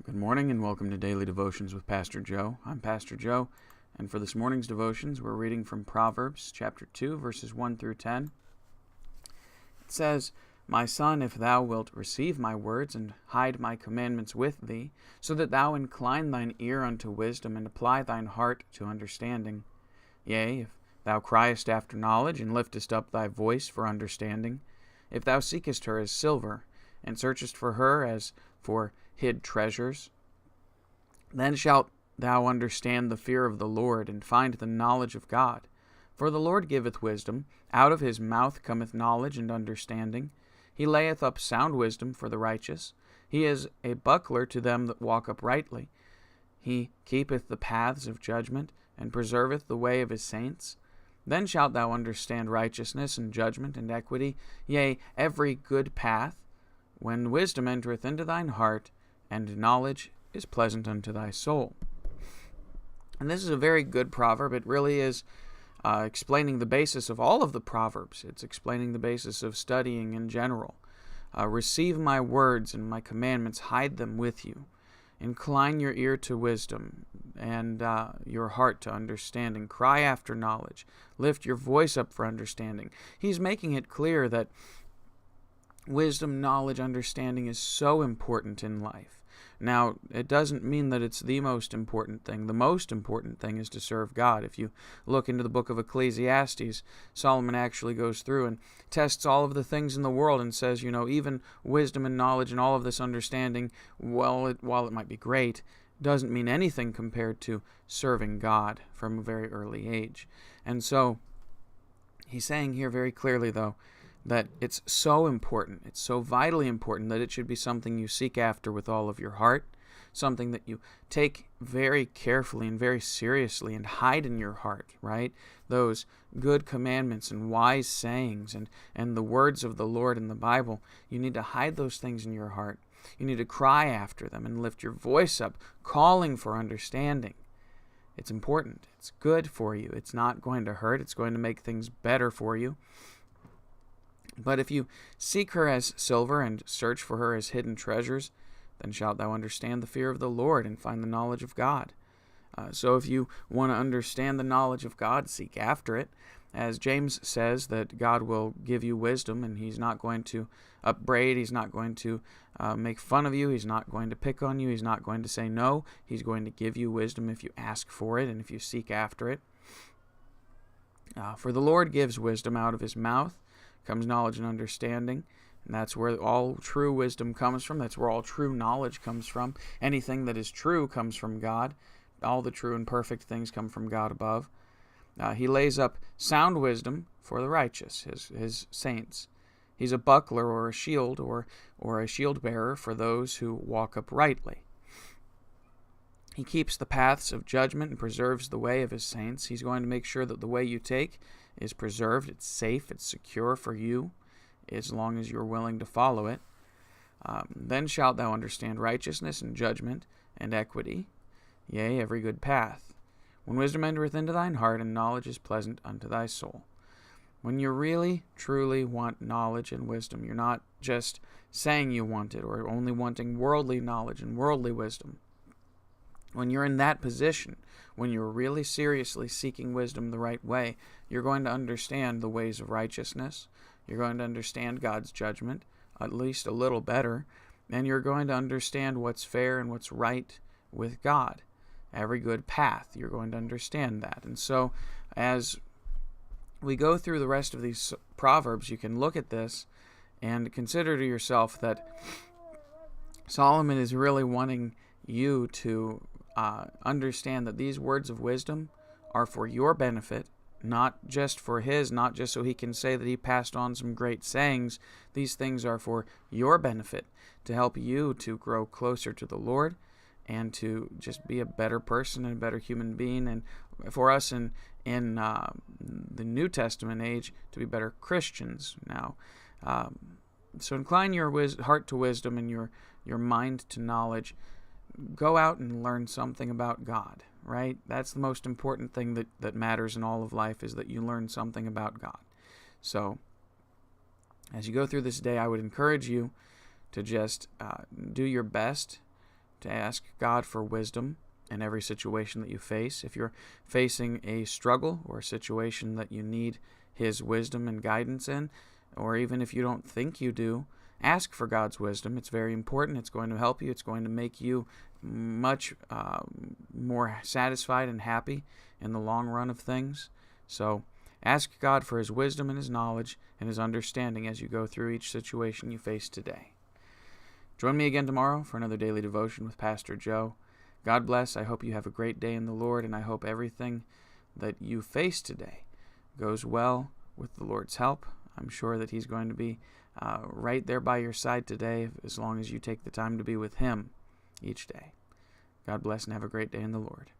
Good morning and welcome to Daily Devotions with Pastor Joe. I'm Pastor Joe, and for this morning's devotions, we're reading from Proverbs chapter 2, verses 1 through 10. It says, "My son, if thou wilt receive my words and hide my commandments with thee, so that thou incline thine ear unto wisdom and apply thine heart to understanding. Yea, if thou criest after knowledge and liftest up thy voice for understanding, if thou seekest her as silver and searchest for her as for hid treasures, then shalt thou understand the fear of the Lord, and find the knowledge of God. For the Lord giveth wisdom, out of his mouth cometh knowledge and understanding. He layeth up sound wisdom for the righteous. He is a buckler to them that walk uprightly. He keepeth the paths of judgment, and preserveth the way of his saints. Then shalt thou understand righteousness and judgment and equity, yea, every good path, when wisdom entereth into thine heart, and knowledge is pleasant unto thy soul." And this is a very good proverb. It really is explaining the basis of all of the Proverbs. It's explaining the basis of studying in general. Receive my words and my commandments, hide them with you. Incline your ear to wisdom and your heart to understanding. Cry after knowledge. Lift your voice up for understanding. He's making it clear that wisdom, knowledge, understanding is so important in life. Now, it doesn't mean that it's the most important thing. The most important thing is to serve God. If you look into the book of Ecclesiastes, Solomon actually goes through and tests all of the things in the world and says, even wisdom and knowledge and all of this understanding, while it might be great, doesn't mean anything compared to serving God from a very early age. And so, he's saying here very clearly, though, that it's so important, it's so vitally important that it should be something you seek after with all of your heart, something that you take very carefully and very seriously and hide in your heart, right? Those good commandments and wise sayings and the words of the Lord in the Bible, you need to hide those things in your heart. You need to cry after them and lift your voice up, calling for understanding. It's important. It's good for you. It's not going to hurt. It's going to make things better for you. But if you seek her as silver and search for her as hidden treasures, then shalt thou understand the fear of the Lord and find the knowledge of God. So if you want to understand the knowledge of God, seek after it. As James says, that God will give you wisdom, and he's not going to upbraid, he's not going to make fun of you, he's not going to pick on you, he's not going to say no. He's going to give you wisdom if you ask for it and if you seek after it. For the Lord gives wisdom, out of his mouth comes knowledge and understanding, and that's where all true wisdom comes from. That's where all true knowledge comes from. Anything that is true comes from God. All the true and perfect things come from God above. He lays up sound wisdom for the righteous, his saints. He's a buckler or a shield or a shield bearer for those who walk uprightly. He keeps the paths of judgment and preserves the way of his saints. He's going to make sure that the way you take is preserved, it's safe, it's secure for you, as long as you're willing to follow it. Then shalt thou understand righteousness and judgment and equity, yea, every good path. When wisdom entereth into thine heart, and knowledge is pleasant unto thy soul. When you really, truly want knowledge and wisdom, you're not just saying you want it, or only wanting worldly knowledge and worldly wisdom. When you're in that position, when you're really seriously seeking wisdom the right way, you're going to understand the ways of righteousness. You're going to understand God's judgment, at least a little better, and you're going to understand what's fair and what's right with God. Every good path, you're going to understand that. And so, as we go through the rest of these Proverbs, you can look at this and consider to yourself that Solomon is really wanting you to understand that these words of wisdom are for your benefit, not just for his, not just so he can say that he passed on some great sayings. These things are for your benefit, to help you to grow closer to the Lord and to just be a better person and a better human being, and for us in the New Testament age to be better Christians now. So incline your heart to wisdom and your mind to knowledge. Go out and learn something about God, right? That's the most important thing that matters in all of life, is that you learn something about God. So as you go through this day, I would encourage you to just do your best to ask God for wisdom in every situation that you face. If you're facing a struggle or a situation that you need His wisdom and guidance in, or even if you don't think you do, ask for God's wisdom. It's very important. It's going to help you. It's going to make you much more satisfied and happy in the long run of things. So ask God for His wisdom and His knowledge and His understanding as you go through each situation you face today. Join me again tomorrow for another daily devotion with Pastor Joe. God bless. I hope you have a great day in the Lord, and I hope everything that you face today goes well with the Lord's help. I'm sure that He's going to be right there by your side today as long as you take the time to be with Him each day. God bless and have a great day in the Lord.